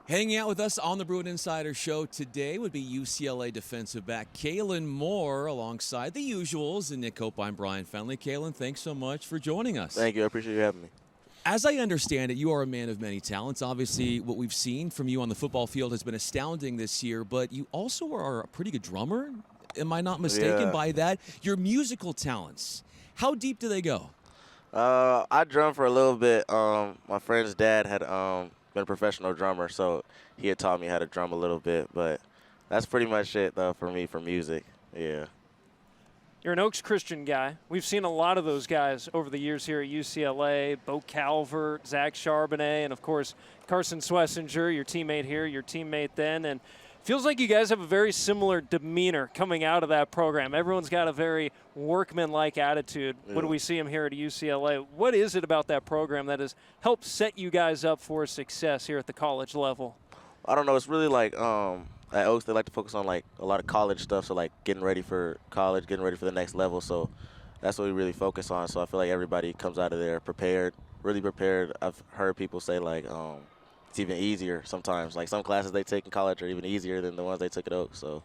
Hanging out with us on the Bruin Insider Show today would be UCLA defensive back Kaylin Moore alongside the usuals and Koop. I'm Bryan Fenley. Kaylin, thanks so much for joining us. Thank you. I appreciate you having me. As I understand it, you are a man of many talents. Obviously, what we've seen from you on the football field has been astounding this year, but you also are a pretty good drummer. Am I not mistaken by that? Your musical talents, how deep do they go? I drummed for a little bit. My friend's dad had been a professional drummer, so he had taught me how to drum a little bit, but that's pretty much it, though, for me for music. Yeah. You're an Oaks Christian guy. We've seen a lot of those guys over the years here at UCLA, Bo Calvert, Zach Charbonnet, and, of course, Carson Swessinger, your teammate here, your teammate then. And feels like you guys have a very similar demeanor coming out of that program. Everyone's got a very workman-like attitude when we see them here at UCLA. What is it about that program that has helped set you guys up for success here at the college level? I don't know. It's really like at Oaks, they like to focus on like a lot of college stuff, so like getting ready for college, getting ready for the next level. So that's what we really focus on. So I feel like everybody comes out of there prepared, really prepared. I've heard people say like it's even easier sometimes. Like some classes they take in college are even easier than the ones they took at Oaks. So,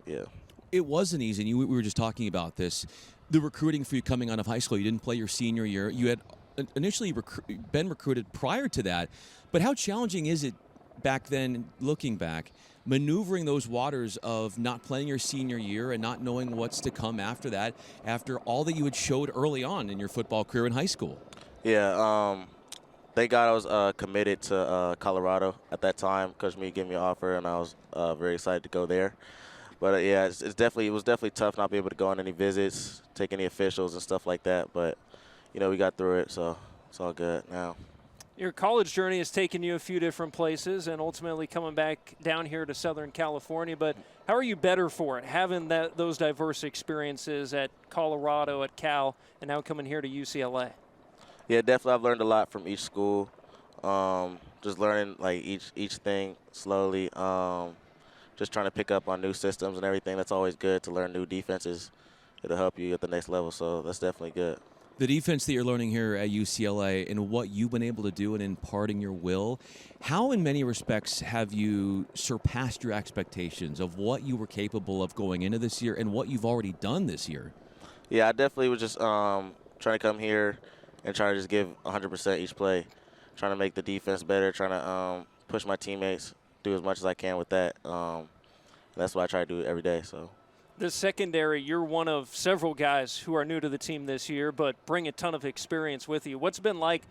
yeah. It wasn't easy. We were just talking about this. The recruiting for you coming out of high school, you didn't play your senior year. You had initially been recruited prior to that. But how challenging is it back then, looking back, maneuvering those waters of not playing your senior year and not knowing what's to come after that, after all that you had showed early on in your football career in high school? Yeah, thank God I was committed to Colorado at that time. Coach Me gave me an offer, and I was very excited to go there. But yeah, it was definitely tough not being able to go on any visits, take any officials and stuff like that. But you know, we got through it, so it's all good now. Your college journey has taken you a few different places and ultimately coming back down here to Southern California. But how are you better for it, having those diverse experiences at Colorado, at Cal, and now coming here to UCLA? Yeah, definitely. I've learned a lot from each school. Just learning like each thing slowly. Just trying to pick up on new systems and everything. That's always good to learn new defenses. It'll help you at the next level. So that's definitely good. The defense that you're learning here at UCLA and what you've been able to do in imparting your will, how in many respects have you surpassed your expectations of what you were capable of going into this year and what you've already done this year? Yeah, I definitely was just trying to come here and try to just give 100% each play, trying to make the defense better, trying to push my teammates, do as much as I can with that. That's what I try to do every day. So. The secondary, you're one of several guys who are new to the team this year, but bring a ton of experience with you. What's it been like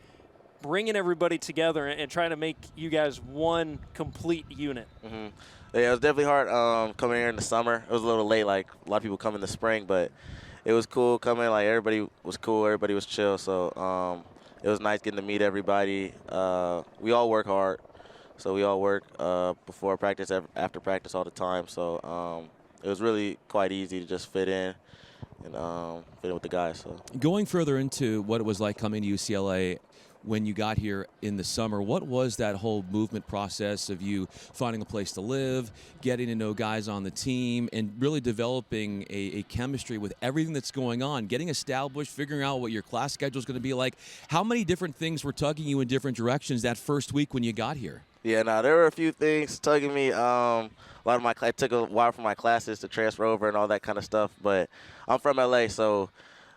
bringing everybody together and trying to make you guys one complete unit? Mm-hmm. Yeah, it was definitely hard coming here in the summer. It was a little late, like a lot of people come in the spring, but it was cool coming. Like everybody was cool, everybody was chill. So it was nice getting to meet everybody. We all work hard, so we all work before practice, after practice all the time. So it was really quite easy to just fit in and fit in with the guys. So going further into what it was like coming to UCLA when you got here in the summer, what was that whole movement process of you finding a place to live, getting to know guys on the team, and really developing a chemistry with everything that's going on, getting established, figuring out what your class schedule is going to be like? How many different things were tugging you in different directions that first week when you got here? Yeah, there were a few things tugging me. A lot of it took a while for my classes to transfer over and all that kind of stuff. But I'm from LA, so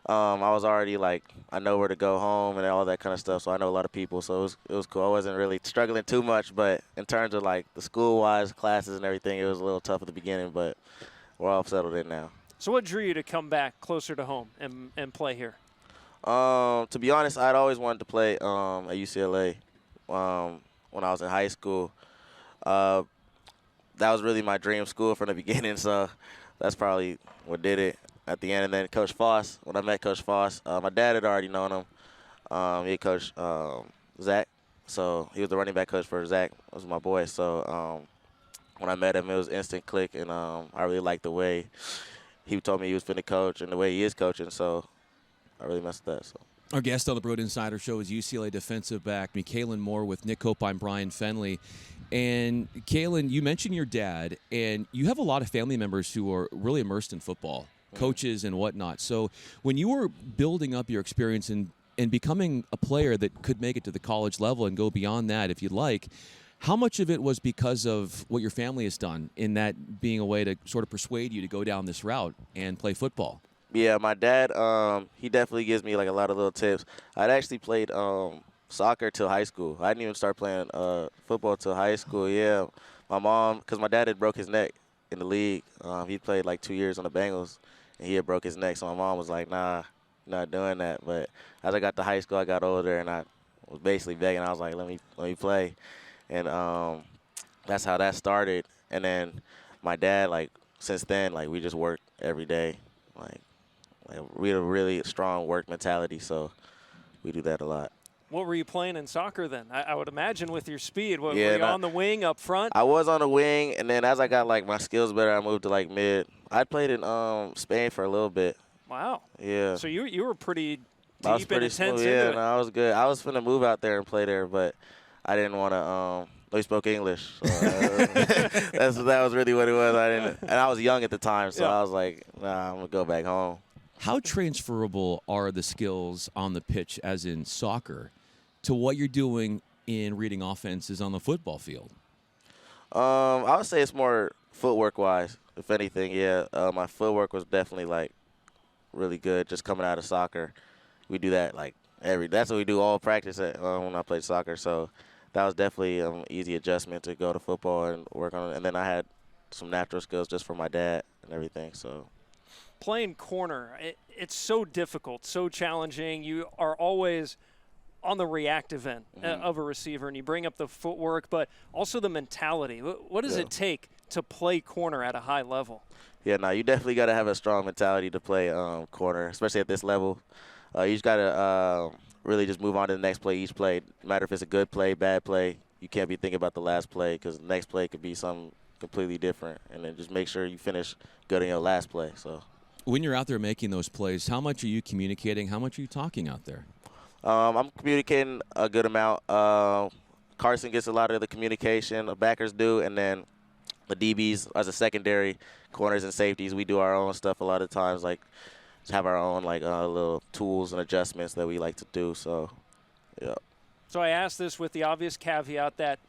I was already like, I know where to go home and all that kind of stuff. So I know a lot of people, so it was cool. I wasn't really struggling too much, but in terms of like the school-wise classes and everything, it was a little tough at the beginning, but we're all settled in now. So what drew you to come back closer to home and play here? To be honest, I'd always wanted to play at UCLA when I was in high school. That was really my dream school from the beginning, so that's probably what did it at the end. And then Coach Foss, when I met Coach Foss, my dad had already known him. He coached Zach, so he was the running back coach for Zach. That was my boy. So when I met him, it was instant click, and I really liked the way he told me he was finna coach and the way he is coaching, so I really messed with that. So. Our guest on the Bruin Insider Show is UCLA defensive back Kaylin Moore with Koop. I'm Bryan Fenley. And Kaylin, you mentioned your dad, and you have a lot of family members who are really immersed in football, coaches and whatnot. So when you were building up your experience and becoming a player that could make it to the college level and go beyond that if you'd like, How much of it was because of what your family has done in that being a way to sort of persuade you to go down this route and play football? Yeah, my dad, he definitely gives me like a lot of little tips. I'd actually played soccer till high school. I didn't even start playing football till high school. Yeah, my mom, because my dad had broke his neck in the league. He played like 2 years on the Bengals, and he had broke his neck. So my mom was like, "Nah, not doing that." But as I got to high school, I got older, and I was basically begging. I was like, "Let me play," and that's how that started. And then my dad, like since then, like we just work every day, like we have a really strong work mentality, so we do that a lot. What were you playing in soccer then? I would imagine with your speed. Were Yeah, you on the wing up front? I was on the wing, and then as I got like my skills better, I moved to like mid. I played in Spain for a little bit. Wow. Yeah. So you were pretty I was deep pretty and intense smooth. into Yeah, it. no, I was good. I was finna move out there and play there, but I didn't want to. We spoke English. So that was really what it was. And I was young at the time, so I was like, nah, I'm gonna go back home. How transferable are the skills on the pitch, as in soccer, to what you're doing in reading offenses on the football field? I would say it's more footwork-wise, if anything. Yeah, my footwork was definitely like really good just coming out of soccer. We do that like that's what we do all practice at, when I played soccer. So that was definitely an easy adjustment to go to football and work on it. And then I had some natural skills just from my dad and everything. So playing corner, it's so difficult, so challenging. You are always on the reactive end of a receiver, and you bring up the footwork, but also the mentality. What does it take to play corner at a high level? Yeah, no, you definitely got to have a strong mentality to play corner, especially at this level. You just got to really just move on to the next play each play. No matter if it's a good play, bad play, you can't be thinking about the last play because the next play could be something completely different. And then just make sure you finish good in your last play. So when you're out there making those plays, how much are you communicating? How much are you talking out there? I'm communicating a good amount. Carson gets a lot of the communication, the backers do, and then the DBs as a secondary, corners and safeties, we do our own stuff a lot of times, like just have our own like little tools and adjustments that we like to do. So, yeah. So I asked this with the obvious caveat that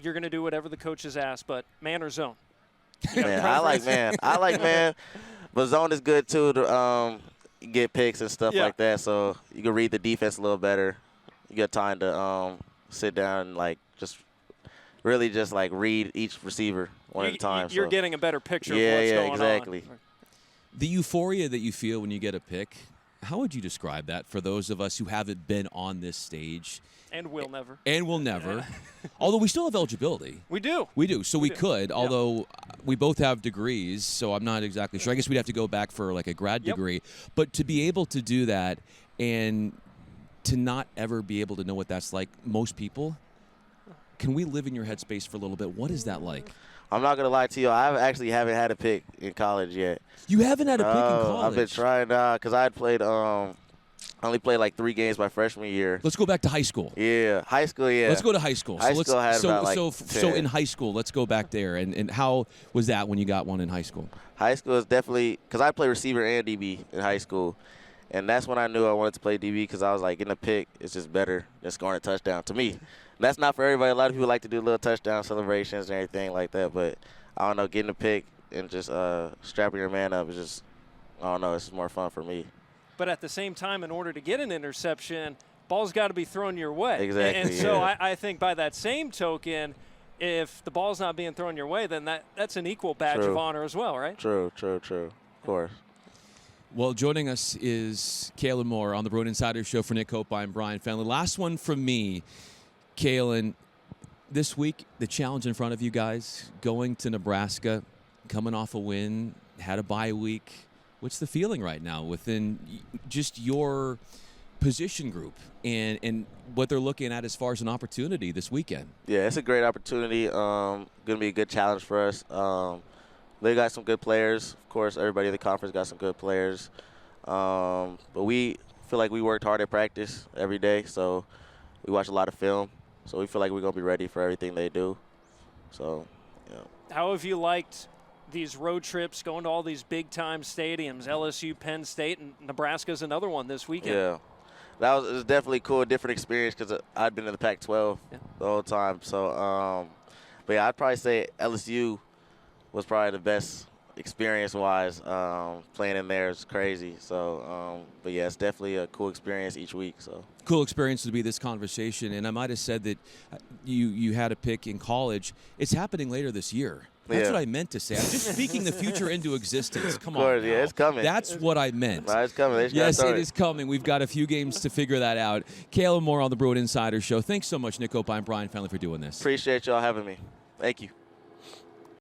you're going to do whatever the coaches ask, but man or zone? Man, I like man. But zone is good too to get picks and stuff like that. So you can read the defense a little better. You got time to sit down and like just really just like read each receiver one at a time. You're getting a better picture of yeah, what's yeah, going exactly. on. The euphoria that you feel when you get a pick, how would you describe that for those of us who haven't been on this stage? And will never. And will never. Although we still have eligibility. We do. We do. So we could, although we both have degrees, so I'm not exactly sure. I guess we'd have to go back for like a grad degree. But to be able to do that and to not ever be able to know what that's like, most people, can we live in your headspace for a little bit? What is that like? I'm not going to lie to you. I actually haven't had a pick in college yet. You haven't had a pick in college? I've been trying because I had played I only played like 3 games my freshman year. Let's go back to high school. Yeah, high school, yeah. Let's go to high school. High school had about like 10. So in high school, let's go back there. And how was that when you got one in high school? High school is definitely – because I played receiver and DB in high school. And that's when I knew I wanted to play DB because I was like, getting a pick is just better than scoring a touchdown to me. And that's not for everybody. A lot of people like to do little touchdown celebrations and everything like that. But I don't know, getting a pick and just strapping your man up is just – I don't know, it's just more fun for me. But at the same time, in order to get an interception, ball's got to be thrown your way. Exactly. And so I think by that same token, if the ball's not being thrown your way, then that's an equal badge of honor as well, right? True. Of course. Well, joining us is Kaylin Moore on the Bruin Insider Show for Koop. I'm Bryan Fenley. Last one from me, Kaylin. This week, the challenge in front of you guys, going to Nebraska, coming off a win, had a bye week. What's the feeling right now within just your position group and what they're looking at as far as an opportunity this weekend? Yeah, it's a great opportunity. Going to be a good challenge for us. They got some good players. Of course, everybody in the conference got some good players. But we feel like we worked hard at practice every day, so we watch a lot of film. So we feel like we're going to be ready for everything they do. So, yeah. How have you liked these road trips, going to all these big-time stadiums, LSU, Penn State, and Nebraska's another one this weekend? Yeah. It was definitely cool, different experience because I'd been in the Pac-12 the whole time. So, but yeah, I'd probably say LSU was probably the best experience-wise. Playing in there is crazy. So, but yeah, it's definitely a cool experience each week. So. Cool experience to be this conversation, and I might have said that you had a pick in college. It's happening later this year. That's what I meant to say. I'm just speaking the future into existence. Come on. Yeah, it's coming. That's what I meant. It's coming. Yes, it is coming. We've got a few games to figure that out. Kaylin Moore on the Bruin Insider Show. Thanks so much, Nick Koop. I'm Bryan Fenley for doing this. Appreciate y'all having me. Thank you.